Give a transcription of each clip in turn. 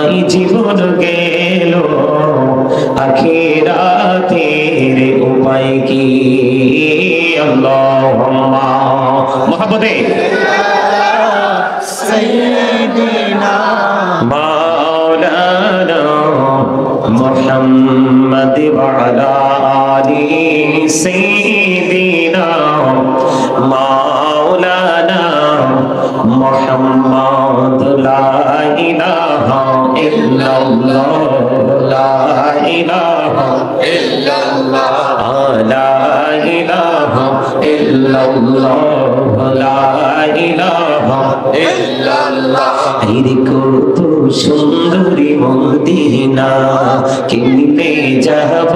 I জীবন গেল আখিরাতের উপায় কি আল্লাহুম্মা মুহাব্বতে সাইয়্যিদিনা মাওলানা মুহাম্মদ ওয়া আলা আলি সাইয়্যিদিনা মাওলানা মুহাম্মদ লা ইলাহা ইল্লাল্লাহ লা ইলাহা ইল্লাল্লাহ লা ইলাহা ইল্লাল্লাহ লা ইলাহা ইল্লাল্লাহ আইরে কত সুন্দরী মদিনা কেমনে যাব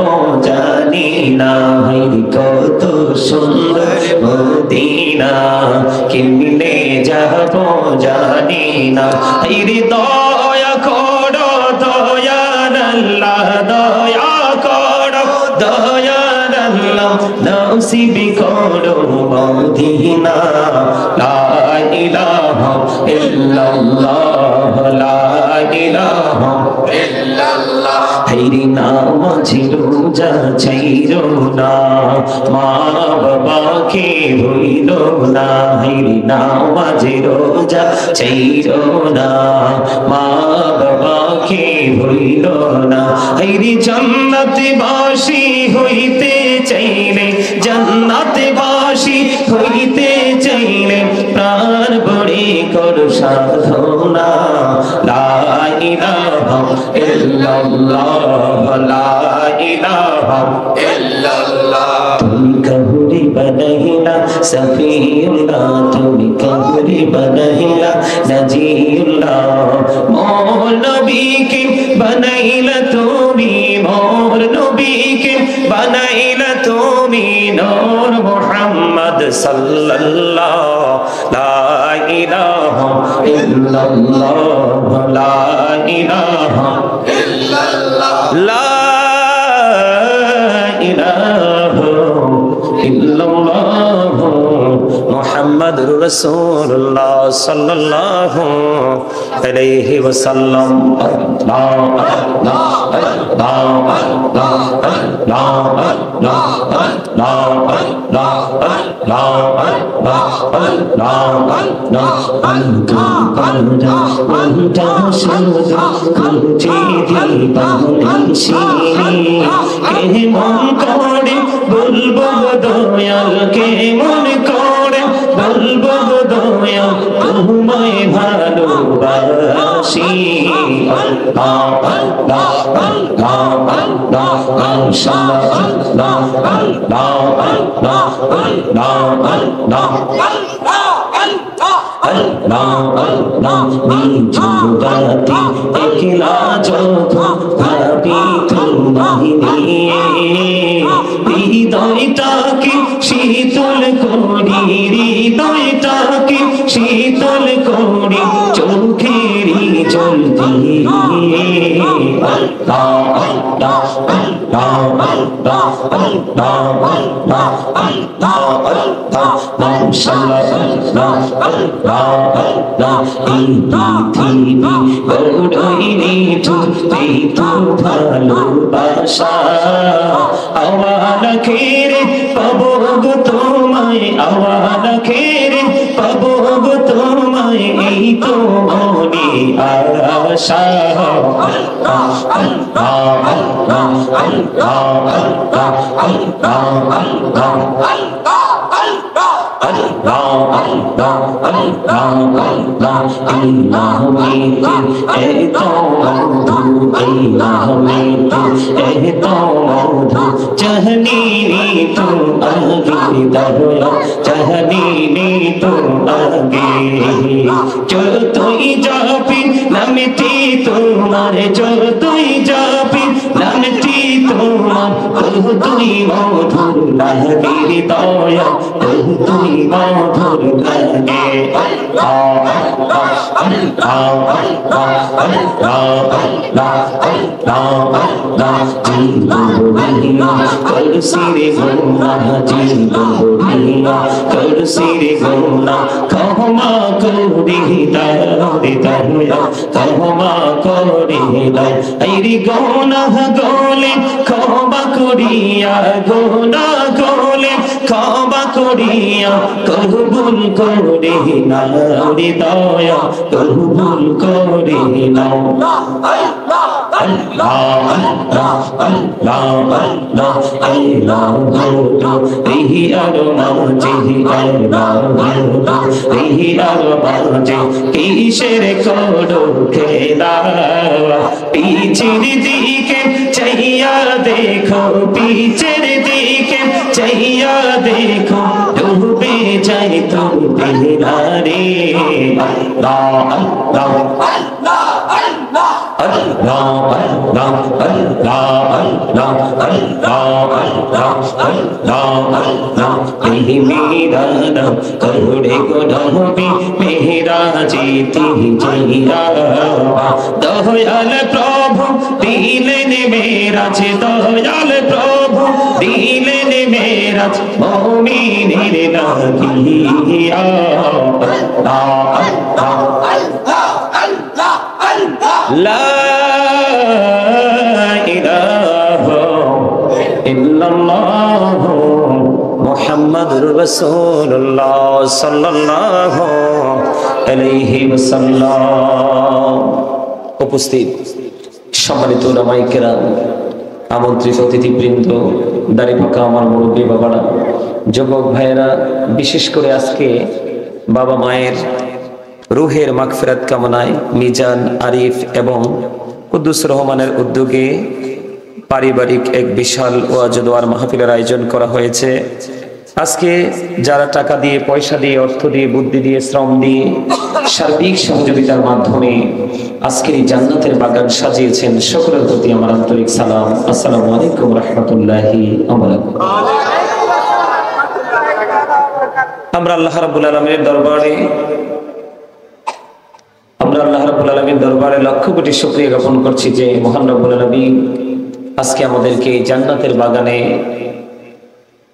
জানি না আইরে কত সুন্দর মদিনা কেমনে যাব জানি না আইরে দয়া করো দয়াল আল্লাহ দয়া করো দয়াল আল্লাহ নসিব করো মদিনা লা ইলাহা ইল্লাল্লাহ লা ইলাহা ইল্লাল্লাহ হাইরে নামাজি রোজা ছাইরো না মা বাবাকে ভুইলো না হাইরে নামাজি রোজা ছাইরো না মা বাবাকে ভুইলো না হাইরে জান্নাতে বাসী হইতে চাইলে জান্নাতে বাসী হইতে চাইলে প্রাণ ভরে কর সাধনা লা ইলাহা ইল্লাল্লাহ লা ইলাহা ইল্লাল্লাহ তুমি কবরি বানাইলা সফিউল্লাহ তুমি কবরি বানাইলা নাজিউল্লাহ মোর নবীকে বানাইলা তুমি মোর নবীকে বানাইলা তুমি নূর মুহাম্মদ সাল্লাল্লাহু লা ইলাহা ইল্লাল্লাহ লা ইলাহা ইল্লাল্লাহ লা ইলাহা ইল্লাল্লাহ মুহাম্মাদুর রাসূলুল্লাহ সাল্লাল্লাহু আলাইহি ওয়াসাল্লাম বলবো দয়াল কে মন করে বলবো দয়াল তোমায় ভালোবাসি আল্লাহ আল্লাহ আল্লাহ আল্লাহ মাশাআল্লাহ আল্লাহ আল্লাহ আল্লাহ আল্লাহ আল্লাহ আল্লাহ আল্লাহ নিজুদাতি একলা যখন ভাবি তোমায় নিয়ে হৃদয়টাকে শীতল করি হৃদয়টাকে শীতল করি চোখেরই জল দিয়ে আল্লাহ আল্লাহ আল্লাহ আল্লাহ আল্লাহ আল্লাহ আল্লাহ আল্লাহ মাশাআল্লাহ আল্লাহ আল্লাহ আল্লাহ এই পৃথিবী বড়ই নিঠুর এই তো ভালোবাসা আওয়ালা খেরে পাবো গো তোমায় আওয়ালা খেরে পাবো গো তোমায় এই তো মনে আশা আল্লাহ আল্লাহ আল্লাহ আল্লাহ আল্লাহ আল্লাহ আল্লাহ আল্লাহ আল্লাহ আল্লাহ আল্লাহ এই নামেতে এত মধু এই নামেতে এত মধু চাহনি তো আগে দরয়া চাহনি তো আগে যতই যাবি নামটি তোমার যতই যাবি নামটি তোমার তুই মধুর লাগে হৃদয়া তুই মধুর লাগে আল্লাহ আল্লাহ আল্লাহ আল্লাহ আল্লাহ আল্লাহ জীবনিয়া করসিরে গোনা জীবনিয়া করসিরে গোনা ক্ষমা করি দয়া ক্ষমা করি দাও আইরি গুনাহ গলে ক্ষমা করিয়া গুনাহ গলে ক্ষমা করিয়া কবুল করে নাও রে দয়া কবুল করে নাও আল্লাহ আল্লাহ আল্লাহ আল্লাহ আল্লাহ রিহি আর মাঝে আল্লাহ রিহি আর মাঝে কিসের করো খেলা পিছের দিকে চাইয়া দেখো পিছের দিকে চাইয়া দেখো ডুবে যাই তো বেলা রে আল্লাহ আল্লাহ আল্লাহ আল্লাহ আল্লাহ আল্লাহ আল্লাহ আল্লাহ আল্লাহ আল্লাহ আল্লাহ এই মেরা নাম করুড়ে গোডাবি মেরা জিতি জিয়া দয়াল প্রভু দিলেন মেরাজ দয়াল প্রভু দিলেন মেরাজ মুমিনের লাগিয়া আল্লাহ আল্লাহ আল্লাহ আল্লাহ আল্লাহ লা ইলাহা ইল্লাল্লাহ মুহাম্মাদুর রাসূলুল্লাহ সাল্লাল্লাহু আলাইহি ওয়াসাল্লাম। উপস্থিত সম্মানিত উলামায়ে কেরাম, আমন্ত্রিত অতিথিবৃন্দ, দাড়ি পাকা আমার মুরব্বী বাবারা, যুবক ভাইয়েরা, বিশেষ করে আজকে বাবা মায়ের রুহের মাগফিরাত কামনায় মিজান, আরিফ এবং কুদ্দুস রহমানের উদ্যোগে পারিবারিক এক বিশাল ওয়াজ দোয়ার মাহফিলের আয়োজন করা হয়েছে। আজকে যারা টাকা দিয়ে, পয়সা দিয়ে, অর্থ দিয়ে, বুদ্ধি দিয়ে, শ্রম দিয়ে, সার্বিক সহযোগিতার মাধ্যমে আজকের এই জান্নাতের বাগান সাজিয়েছেন, সকলের প্রতি আমার আন্তরিক সালাম। আসসালামু আলাইকুম রাহমাতুল্লাহি ওয়া বারাকাতুহু। আমরা আল্লাহ রাব্বুল আলামিনের দরবারে লক্ষ কোটি শুকরিয়া জ্ঞাপন করছি যে মহান রব্বুল আলামিন আজকে আমাদেরকে জান্নাতের বাগানে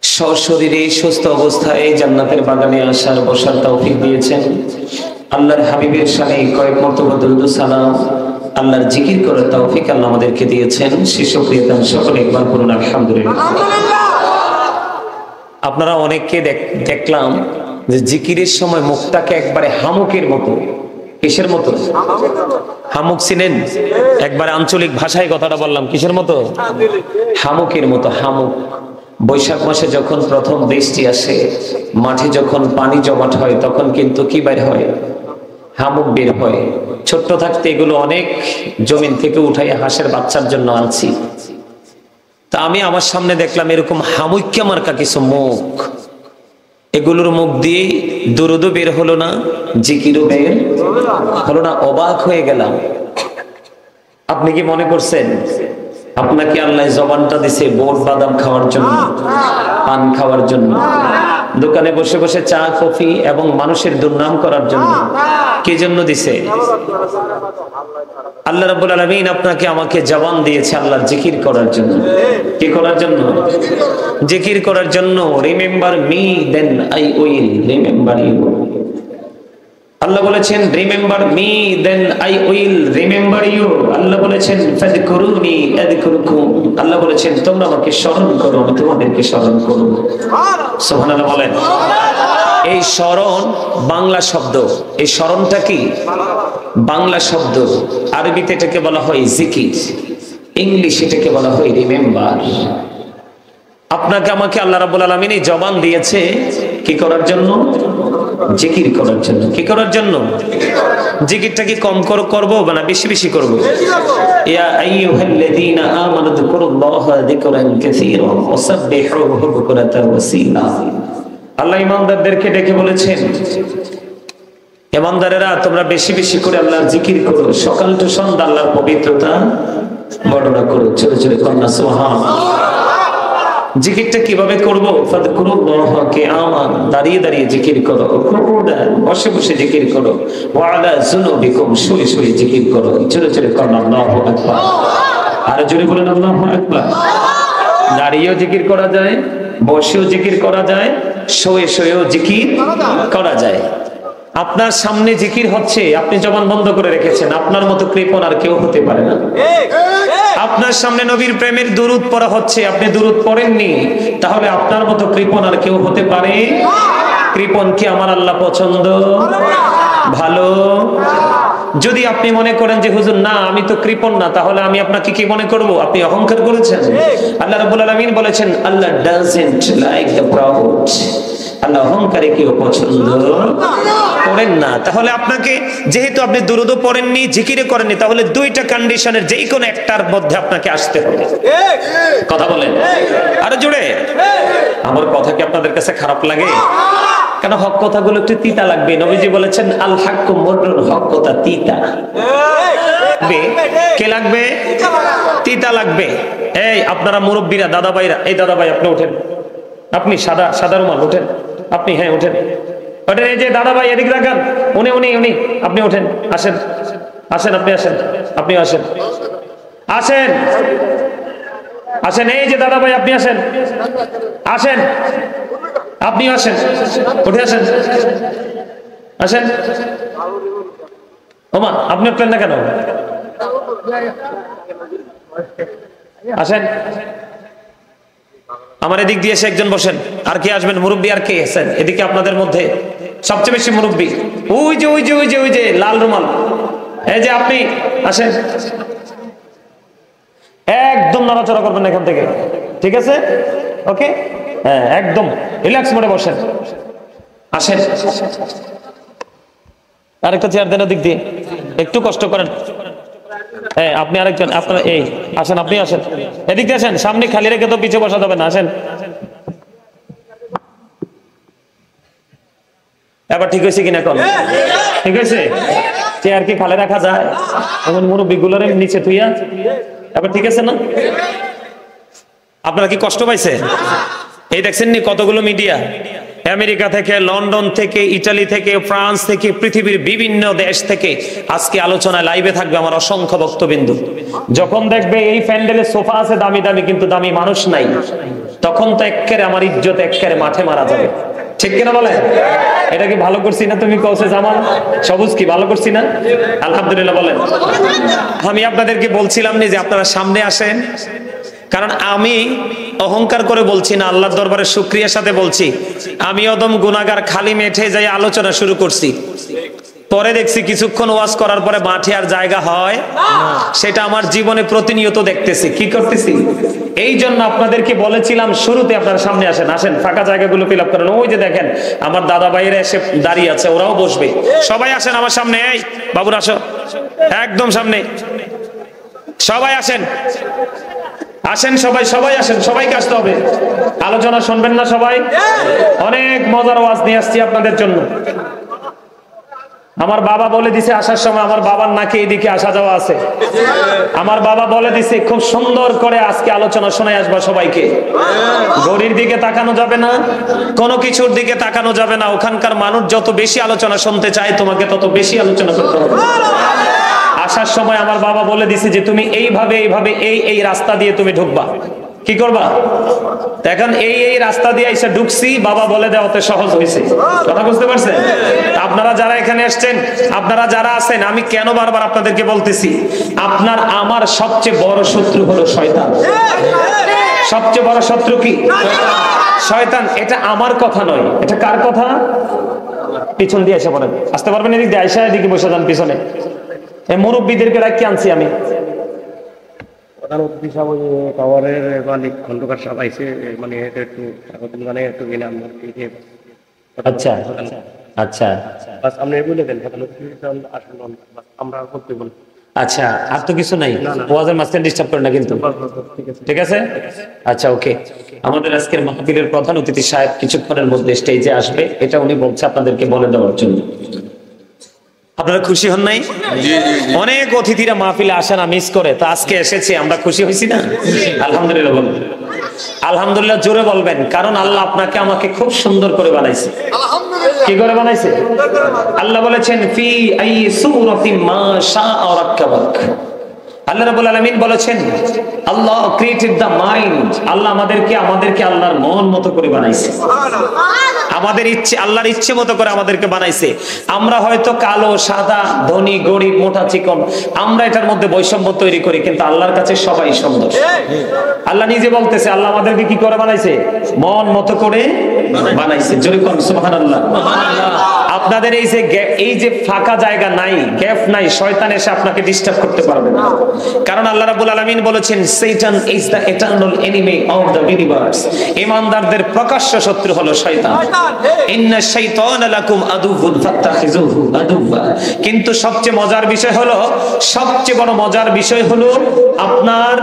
সশরীরে সুস্থ অবস্থায় জান্নাতের বাগানে আসার বসার তৌফিক দিয়েছেন। আল্লাহর হাবিবের শানে কয়েক মর্তবা দরুদ ও সালাম, আল্লাহর জিকির করার তৌফিক আল্লাহ আমাদেরকে দিয়েছেন। সে শুকরিয়া তার সকলে একবার বলুন আলহামদুলিল্লাহ। আপনারা অনেককে দেখলাম যে জিকিরের সময় মুখটাকে একবারে হামুকের মতো, কিসের মতো? হামুক চিনেন? একবারে আঞ্চলিক ভাষায় কথাটা বললাম, কিসের মতো? হামুকের মতো। হামুক বৈশাখ মাসে যখন প্রথম বৃষ্টি আসে, মাঠে যখন পানি জমাট হয়, তখন কিন্তু কি বের হয়? হামুক বের হয়। ছোট্ট থাকতে এগুলো অনেক জমিন থেকে উঠাই হাঁসের বাচ্চার জন্য আনছি। তা আমি আমার সামনে দেখলাম এরকম হামুক্যা মার্কা কিছু মুখ, এগুলোর মুখ দিয়ে দুরুদও বের হলো না, জিকিরও বের হলো না। অবাক হয়ে গেলাম। আপনি কি মনে করছেন আপনাকে আল্লাহ জবানটা দিছে বোট বাদাম খাওয়ার জন্য, পান খাওয়ার জন্য, দোকানে বসে বসে চা কফি এবং মানুষের দুর্নাম করার জন্য? কি জন্য দিছে? আল্লাহ রাব্বুল আলামিন আপনাকে আমাকে জবান দিয়েছে আল্লাহর জিকির করার জন্য। কি করার জন্য? জিকির করার জন্য। Remember me then I will remember you. আল্লাহ বলেছেন remember me then I will remember you. আল্লাহ বলেছেন ফাযকুরুনি আযকুরুকুম। আল্লাহ বলেছেন তোমরা আমাকে স্মরণ করো, আমি তোমাদেরকে স্মরণ করব। সুবহানাল্লাহ বলেন। এই স্মরণ বাংলা শব্দ। এই স্মরণটা কি? বাংলা শব্দ। আরবিতে এটাকে বলা হয় জিকির, ইংলিশে এটাকে বলা হয় রিমেম্বার। আপনাকে আমাকে আল্লাহ রাব্বুল আলামিন এই জবান দিয়েছে কি করার জন্য? জিকির করার জন্য। কি করার জন্য? জিকিরটা কি কম করব না বেশি বেশি করব? ইয়া আইয়ুহাল্লাযীনা আমানু যিকুরুল্লাহা যিকরান কাসীরা ওয়াসাব্বিহুহু বুকরাতান ওয়া আসীলা। আল্লাহ ঈমানদারদেরকে ডেকে বলেছেন, ঈমানদারেরা তোমরা বেশি বেশি করে আল্লাহর জিকির করো, সকাল টু সন্ধ্যা আল্লাহর পবিত্রতা বর্ণনা করো। জোরে জোরে কন্যা সুবহানাল্লাহ। জিকিরটা কিভাবে করব? ফাযকুরুল্লাহা কিয়ামান, দাঁড়িয়ে দাঁড়িয়ে জিকির করো, কুউদান, বসে বসে জিকির করো, ওয়া আলা যুনুবিকুম, শুয়ে শুয়ে জিকির করো। জোরে জোরে কন্যা আল্লাহু আকবার। আর জোরে বলেন আল্লাহু আকবার। দাঁড়িয়েও জিকির করা যায়, বসেও জিকির করা যায়, শুয়ে শুয়েও জিকির করা যায়। আপনার সামনে জিকির হচ্ছে, আপনি জবান বন্ধ করে রেখেছেন, আপনার মতো কৃপণ আর কেউ হতে পারে না। আপনার সামনে নবীর প্রেমের দুরূদ পড়া হচ্ছে, আপনি দুরূদ পড়েননি, তাহলে আপনার মতো কৃপণ আর কেউ হতে পারে? কৃপণ কি আমার আল্লাহ পছন্দ ভালো? যদি আপনি মনে করেন যে হুজুর না আমি তো কৃপণ না, তাহলে আমি আপনাকে কি মনে করব? আপনি অহংকার করেছেন। আল্লাহ রাব্বুল আলামিন বলেছেন আল্লাহ ডাজন্ট লাইক দ্য প্রাউড, আল্লাহ অহংকারী কেউ পছন্দ করেন না। তাহলে আপনাকে, যেহেতু আপনি দুরূদ পড়েননি, জিকিরে করেননি, তাহলে দুইটা কন্ডিশনের যেই কোনো একটার মধ্যে আপনাকে আসতে হবে। কথা বলেন আরো জোরে। আমার কথা কি আপনাদের কাছে খারাপ লাগে? কেন হক কথাগুলো একটু তিতা লাগবে। নবীজি বলেছেন আল হাক্কু মুররুন, হক কথা তিতা কে লাগবে? তিতা লাগবে। এই আপনারা মুরব্বীরা, দাদা ভাইরা, এই দাদা ভাই আপনি ওঠেন, আপনি সাদা রুমাল ওঠেন, আপনি হ্যাঁ ওঠেন ওঠেন। এই যে দাদা ভাই এদিকে রাখান, উনি আপনি ওঠেন, আসেন আসেন, আপনি আসেন, আপনি আসেন আসেন আসেন। এই যে দাদা ভাই আপনি আসেন আসেন, আপনি আসেন, উঠে আসেন আসেন। ওমা আপনি উঠলেন না কেন? আসেন, আমার এদিক দিয়ে এসে একজন বসেন। আর কে আসবেন? মুরব্বী আর কে আছেন এদিকে? আপনাদের মধ্যে সবচেয়ে বেশি মুরব্বী ওই যে লাল রুমাল, এই যে আপনি আসেন। একদম নড়াচড়া করবেন না এখান থেকে, ঠিক আছে? ওকে, হ্যাঁ একদম রিল্যাক্স মোডে বসেন। আসেন, আরেকটা চেয়ার দেন ওদিক দিয়ে, একটু কষ্ট করেন। হ্যাঁ আপনি আরেকজন, আপনারা এই আসেন, আপনি আসেন, এদিক দিয়ে আসেন। সামনে খালি রেখে তো পিছিয়ে বসা যাবে না, আসেন। এবার ঠিক হয়েছে কিনা? কোন ঠিক হয়েছে? চেয়ার কি খালি রাখা যায়? এমন মুরব্বি গুলোর নিচে থুইয়া, এবার ঠিক আছে না? আপনারা কি কষ্ট পাইছে? এই দেখছেন নি কতগুলো মিডিয়া, আমেরিকা থেকে, লন্ডন থেকে, ইটালি থেকে, ফ্রান্স থেকে, পৃথিবীর বিভিন্ন দেশ থেকে আজকে আলোচনায় লাইভে থাকবে আমার অসংখ্য ভক্তবিন্দু। যখন দেখবে এই প্যান্ডেলে সোফা আছে দামি দামি, কিন্তু দামি মানুষ নাই, তখন তো এক্কেরে আমার ইজ্জত এক্কেরে মাঠে মারা যাবে। ঠিক কিনা বলেন? এটা কি ভালো করছি না? তুমি কওছে জামাল সবুজ কি ভালো করছি না? আলহামদুলিল্লাহ বলেন। আমি আপনাদেরকে বলছিলাম না যে আপনারা সামনে আসেন, কারণ আমি অহংকার করে বলছি না, আল্লাহর দরবারে শুকরিয়ার সাথে বলছি। আমি অদম গুনাহগার, খালি মেঠে যাই আলোচনা শুরু করছি, পরে দেখছি কিছুক্ষণ ওয়াজ করার পরে মাঠে আর জায়গা হয় সেটা আমার জীবনে প্রতিনিয়ত দেখতেছি। কি করতেছি? এই জন্য আপনাদেরকে বলেছিলাম শুরুতে আপনারা সামনে আসেন, আসেন ফাঁকা জায়গাগুলো ফিল আপ করেন। ওই যে দেখেন আমার দাদা ভাইরা এসে দাঁড়িয়ে আছে, ওরাও বসবে। সবাই আসেন আমার সামনে। এই বাবুর আসো একদম সামনে, সবাই আসেন আসেন, সবাই আসেন, সবাইকে আসতে হবে। আলোচনা শুনবেন না সবাই? অনেক মজার ওয়াজ নিয়ে আসছি আপনাদের জন্য। আমার বাবা বলে দিছে আসার সময়, আমার বাবার নাকি এইদিকে আসা যাওয়া আছে। আমার বাবা বলে দিছে খুব সুন্দর করে আজকে আলোচনা শোনায় আসবা সবাইকে। গরির দিকে তাকানো যাবে না, কোনো কিছুর দিকে তাকানো যাবে না। ওখানকার মানুষ যত বেশি আলোচনা শুনতে চায়, তোমাকে তত বেশি আলোচনা করতে হবে। আসার সময় আমার বাবা বলে দিছে যে তুমি এইভাবে এই রাস্তা দিয়ে তুমি ঢুকবা। কি করবা? এখন এই রাস্তা দিয়ে এসে ঢুকছি, বাবা বলে দেওয়াতে সহজ হয়েছে। কথা বুঝতে পারছেন? আপনারা যারা এখানে আসছেন, আপনারা যারা আছেন, আমি কেন বারবার আপনাদেরকে বলতেছি, আপনার আমার সবচেয়ে বড় শত্রু হলো শয়তান। সবচেয়ে বড় শত্রু কি? শয়তান। এটা আমার কথা নয়, এটা কার কথা? পিছন দিয়ে এসে পড়েন, আসতে পারবেন এদিক দিয়ে, আইসা এদিকে বসে যান পিছনে। এই মুরব্বীদেরকে রাখি আনছি আমি। আচ্ছা আচ্ছা আচ্ছা, আর তো কিছু নাই। ওয়াজের মাঝখানে ডিস্টার্ব করেন না কিন্তু, ঠিক আছে? আচ্ছা ওকে। আমাদের আজকের মাহফিলের প্রধান অতিথি সাহেব কিছুক্ষণের মধ্যে স্টেজে আসবে, এটা উনি বলছে আপনাদেরকে বলে দেওয়ার জন্য। আপনারা খুশি হন নাই? অনেক অতিথিরা মাহফিলে আসে না, মিস করে, তো আজকে এসেছে, আমরা খুশি হয়েছি না? আলহামদুলিল্লাহ বলুন। আলহামদুলিল্লাহ জোরে বলবেন, কারণ আল্লাহ আপনাকে আমাকে খুব সুন্দর করে বানাইছে। কি করে বানাইছে? আল্লাহ বলেছেন ফি আই সূরাতিন মা শাআ রাক্কাবাক। আল্লাহ রাব্বুল আলামিন বলেছেন আল্লাহ ক্রিয়েটেড দ্য মাইন্ড, আল্লাহ আমাদেরকে আল্লাহর মন মতো করে বানাইছে। আমাদের ইচ্ছে, আল্লাহর ইচ্ছে মতো করে আমাদেরকে বানাইছে। আমরা হয়তো কালো সাদা, ধনী গরিব, মোটা চিকন, আমরা এটার মধ্যে বৈষম্য তৈরি করি, কিন্তু আল্লাহর কাছে সবাই সুন্দর। আল্লাহ নিজে বলতেছে আল্লাহ আমাদেরকে কি করে বানাইছে? মন মতো করে বানাইছে। জোরে কোন সুবহানাল্লাহ। আপনাদের এই যে ফাঁকা জায়গা নাই, গ্যাপ নাই, শয়তান এসে আপনাকে ডিস্টার্ব করতে পারবে না। কারণ আল্লাহ রাব্বুল আলামিন বলেছেন Satan is the eternal enemy of the universe। ঈমানদারদের প্রকাশ্য শত্রু হলো শয়তান। ইন্না শাইতানা লাকুম আদুউন ফাত্তাখিযুহু আদুওয়া। কিন্তু সবচেয়ে মজার বিষয় হলো, সবচেয়ে বড় মজার বিষয় হলো আপনার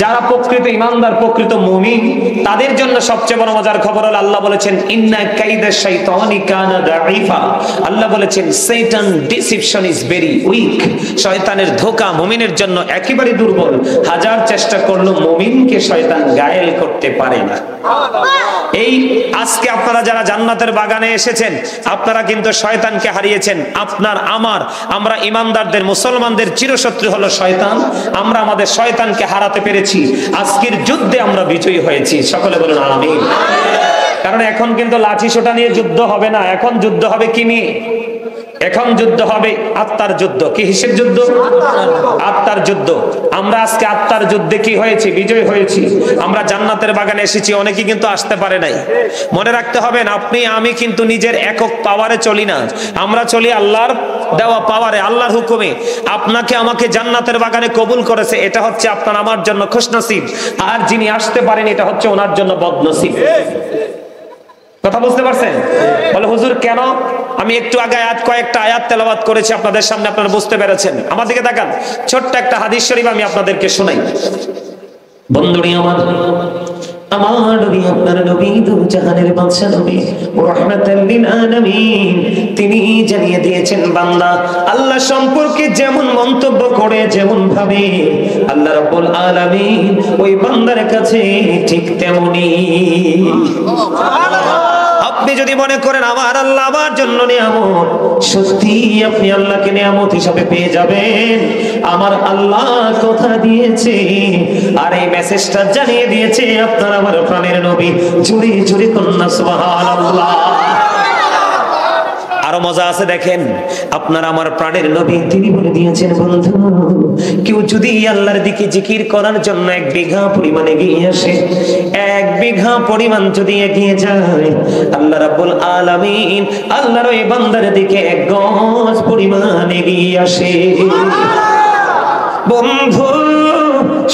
যারা প্রকৃত ঈমানদার, প্রকৃত মুমিন, তাদের জন্য সবচেয়ে বড় মজার খবর হলো আল্লাহ বলেছেন ইন্না কাইদা শাইতানি কানা দাঈফা। আল্লাহ বলেছেন শয়তান ডিসিপশন ইজ ভেরি উইক। শয়তানের ধোঁকা মুমিনের জন্য একেবারে দুর্বল। হাজার চেষ্টা করলেও মুমিনকে শয়তান গায়েল করতে পারে না। এই আজকে আপনারা যারা জান্নাতের বাগানে এসেছেন, আপনারা কিন্তু শয়তানকে হারিয়েছেন। আমরা ঈমানদারদের, মুসলমানদের চিরশত্রু হলো শয়তান। আমরা আমাদের শয়তানকে হারাতে পেরেছি। আজকের যুদ্ধে আমরা বিজয়ী হয়েছি। সকলে বলুন আমিন। কারণ এখন কিন্তু লাঠি সোটা নিয়ে যুদ্ধ হবে না, এখন যুদ্ধ হবে কি নিয়ে? এখন যুদ্ধ হবে আত্মার যুদ্ধ। কি হিসেব যুদ্ধ? আত্মার যুদ্ধ। আমরা আজকে আত্মার যুদ্ধে কি হয়েছি? বিজয় হয়েছি। আমরা জান্নাতের বাগানে এসেছি, অনেকেই কিন্তু আসতে পারে নাই। মনে রাখতে হবে না, আপনি আমি কিন্তু নিজের একক পাওয়ারে চলি না, আমরা চলি আল্লাহর দেওয়া পাওয়ারে, আল্লাহর হুকুমে। আপনাকে আমাকে জান্নাতের বাগানে কবুল করেছে, এটা হচ্ছে আপনার আমার জন্য খুশনসিব। আর যিনি আসতে পারেন, এটা হচ্ছে ওনার জন্য বদনসিব। কথা বুঝতে পারছেন? বলে হুজুর কেন? আমি একটু আগে কয়েকটা আয়াত তেলাওয়াত করেছি আপনাদের সামনে, আপনারা বুঝতে পেরেছেন। আমার দিকে তাকান, ছোট্ট একটা হাদিস শরীফ আমি আপনাদেরকে শোনাই। বন্ধুরি আমার নবী, আপনার নবী, দু জাহানের বাদশা নবী, রাহমাতাল লিল আলামিন, তিনি জানিয়ে দিয়েছেন বান্দা আল্লাহ সম্পর্কে যেমন মন্তব্য করে, যেমন ভাবে আল্লাহ রাব্বুল আলামিন ওই বান্দার কাছে ঠিক তেমনি। আপনি যদি মনে করেন আমার আল্লাহ আমার জন্য নিয়ামত, সত্যি আপনি আল্লাহকে নিয়ামত হিসাবে পেয়ে যাবেন। আমার আল্লাহ কথা দিয়েছে, আর এই মেসেজটা জানিয়ে দিয়েছে আপনার আমার প্রাণের নবী। জুড়ে জুড়ে কন্যা সুবহানাল্লাহ। আরো মজা আছে, দেখেন আপনার আমার প্রাণের নবী তিনি বলে দিয়েছেন, বন্ধু কেউ যদি আল্লাহর দিকে জিকির করার জন্য 1 বিঘা পরিমাণ এগিয়ে আসে, 1 বিঘা পরিমাণ যদি এগিয়ে যায়, আল্লাহ রাব্বুল আলামিন আল্লাহর ওই বান্দার দিকে 1 গজ পরিমাণ এগিয়ে আসে। বন্ধু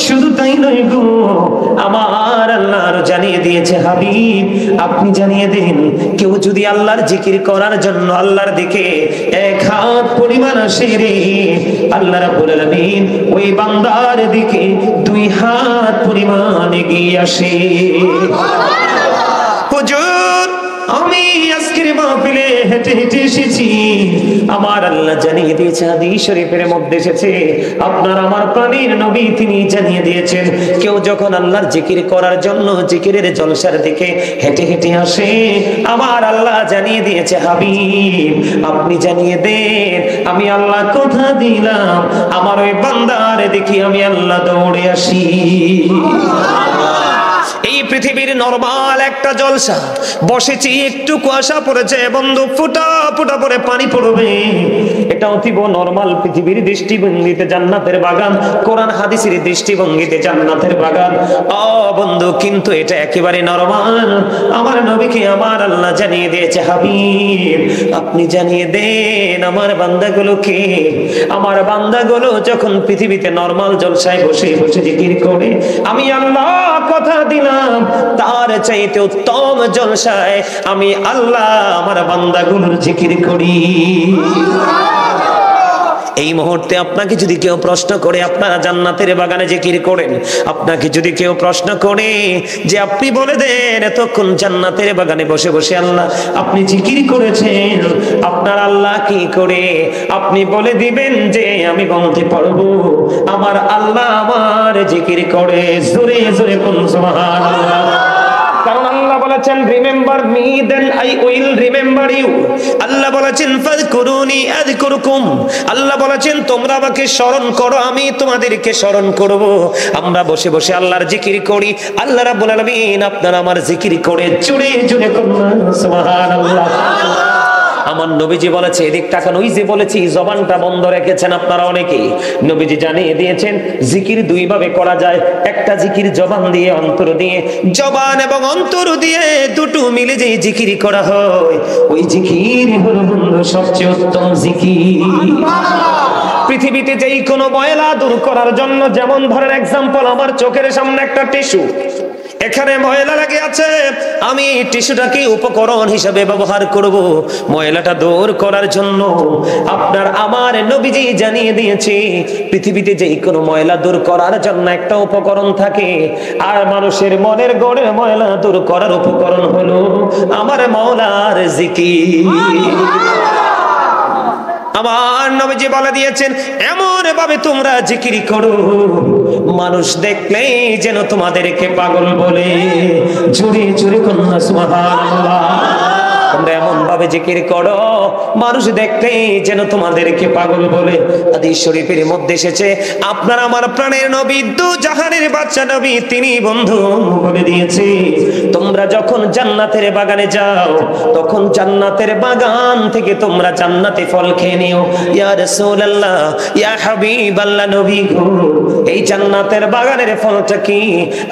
শুধু তাই নয় গো, আমার আল্লাহ জানিয়ে দিয়েছে, হাবিব আপনি জানিয়ে দিন, কেউ যদি আল্লাহর জিকির করার জন্য আল্লাহর দিকে 1 হাত পরিমাণ আসে রে, আল্লাহ রাব্বুল আলামিন ওই বান্দার দিকে 2 হাত পরিমাণ এগিয়ে আসে। হুজুর আমি আজকের মাহফিলে হেঁটে হেঁটে এসেছি, আমার আল্লাহ জানিয়ে দিয়েছে, হাদিস শরীফের মধ্যে এসেছে, আপনার আমার প্রাণের নবী তিনি জানিয়ে দিয়েছেন, কেউ যখন আল্লাহর জিকির করার জন্য জিকিরের জলসার দিকে হেঁটে হেঁটে আসে, আমার আল্লাহ জানিয়ে দিয়েছে, হাবিব আপনি জানিয়ে দেন, আমি আল্লাহ কথা দিলাম আমার ওই বান্দার দেখি আমি আল্লাহ দৌড়ে আসি। এই পৃথিবীর নরমাল একটা জলসা বসেছি, একটু কুয়াশা পড়েছে বন্ধু, ফুটা ফুটা পরে পানি পড়বে, এটা অতীব নরমাল পৃথিবীর দৃষ্টিভঙ্গিতে জান্নাতের বাগান, কোরআন হাদিসের দৃষ্টিভঙ্গিতে জান্নাতের বাগান। ও বন্ধু কিন্তু এটা একেবারে নরমাল। আমার নবীকে আমার আল্লাহ জানিয়ে দিয়েছে, হাবিব আপনি জানিয়ে দেন আমার বান্দাগুলোকে, আমার বান্দাগুলো যখন পৃথিবীতে নরমাল জলসায় বসে বসে জিকির করে, আমি আল্লাহ কথা দিলাম তার চাইতে উত্তম জলসায় আমি আল্লাহ আমার বান্দাগুলোর জিকির করি। এই মুহূর্তে আপনাকে যদি কেউ প্রশ্ন করে আপনারা জান্নাতের বাগানে জিকির করেন, আপনাকে যদি কেউ প্রশ্ন করে যে আপনি বলে দেন এতক্ষণ জান্নাতের বাগানে বসে বসে আল্লাহ আপনি জিকির করেছেন, আপনার আল্লাহ কি করে, আপনি বলে দিবেন যে আমি বলতে পারবো আমার আল্লাহ আমার জিকির করে। জোরে জোরে কোন সুবহানাল্লাহ। কারণ আল্লাহ বলেছেন বলেছেন remember me then I will remember you. আল্লাহ বলেছেন ফাযকুরুনি আযকুরকুম। আল্লাহ বলেছেন তোমরা আমাকে স্মরণ করো, আমি তোমাদেরকে স্মরণ করব। আমরা বসে বসে আল্লাহর জিকির করি, আল্লাহ রাব্বুল আলামিন আপনারা আমার জিকির করে জুড়ে জুড়ে করুন সুবহানাল্লাহ। আমার নবীজি বলেছে, এদিক তাকান, ওই যে বলেছি জবানটা বন্ধ রেখেছেন আপনারা অনেকেই। নবীজি জানিয়ে দিয়েছেন জিকির দুই ভাবে করা যায়, একটা জিকির জবান দিয়ে অন্তর দিয়ে, জবান এবং অন্তর দিয়ে দুটো মিলে যে জিকির করা হয় ওই জিকির হলো বন্ধু সবচেয়ে উত্তম জিকির। পৃথিবীতে যেই কোনো ময়লা দূর করার জন্য, যেমন ধরেন এক্সাম্পল, আমার চোখের সামনে একটা টিস্যু, এখানে ময়লা লেগে আছে, আমি টিস্যুটাকে উপকরণ হিসেবে ব্যবহার করব ময়লাটা দূর করার জন্য। আপনার আমার নবীজি জানিয়ে দিয়েছে পৃথিবীতে যে কোনো ময়লা দূর করার জন্য একটা উপকরণ থাকে, আর মানুষের মনের গড়ের ময়লা দূর করার উপকরণ হলো আমার মাওলার জিকির। আমার নবীজি বলে দিয়েছেন এমন ভাবে তোমরা জিকির করো মানুষ দেখলেই যেন তোমাদেরকে পাগল বলে। জোরে জোরে কন্যা সুবহানাল্লাহ। তোমরা এমন ভাবে জিকির করো মানুষ দেখলেই যেন তোমাদেরকে পাগল বলে। হাদিস শরীফের মধ্যে এসেছে আপনার আমার প্রাণের নবী, দু জাহানের বাদশা নবী, তিনি বন্ধু বলে দিয়েছে তোমরা যখন জান্নাতের বাগানে যাও তখন জান্নাতের বাগান থেকে তোমরা জান্নাতে ফল খেয়ে নিও। ইয়া রাসূলুল্লাহ, ইয়া হাবিবাল্লাহ, নবী গো এই জান্নাতের বাগানের ফলটা কি?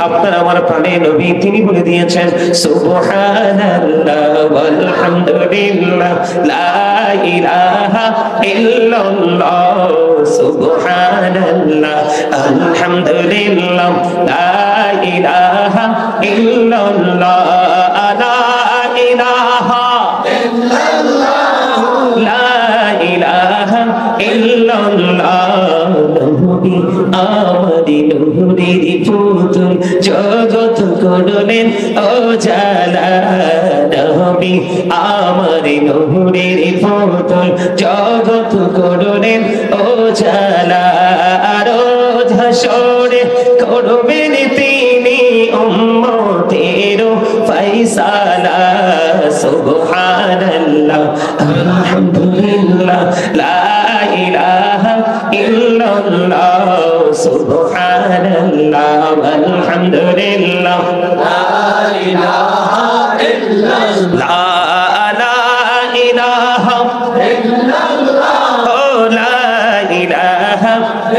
আপনার আমার প্রাণের নবী তিনি বলে দিয়েছেন সুবহানাল্লাহ আলহামদুলিল্লাহ লা ইলাহা ইল্লাল্লাহ, সুবহানাল্লাহ আলহামদুলিল্লাহ লা ইলাহা ইল্লাল্লাহ, লা ইলাহা ইল্লাল্লাহ, লা ইলাহা ইল্লাল্লাহ। নবী আমারি নূরের পুতুল জগৎ করলেন ও জালা, নবী আমারি নূরের পুতুল জগৎ করলেন ও জালা। রোজ হাসরে করবেন তিনি উম্মতের ফয়সালা। সুবহানাল্লাহ আলহামদুলিল্লাহ লা ইলাহা ইল্লাল্লাহ, সুবহানাল্লাহ আলহামদুলিল্লাহ লা ইলাহা ইল্লাল্লাহ, লা ইলাহা ইল্লাল্লাহ, লা ইলাহা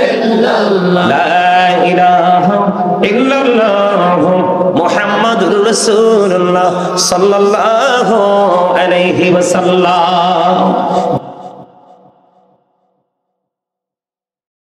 ইল্লাল্লাহ, লা ইলাহা ইল্লাল্লাহ মুহাম্মাদুর রাসূলুল্লাহ সাল্লাল্লাহু আলাইহি ওয়াসাল্লাম।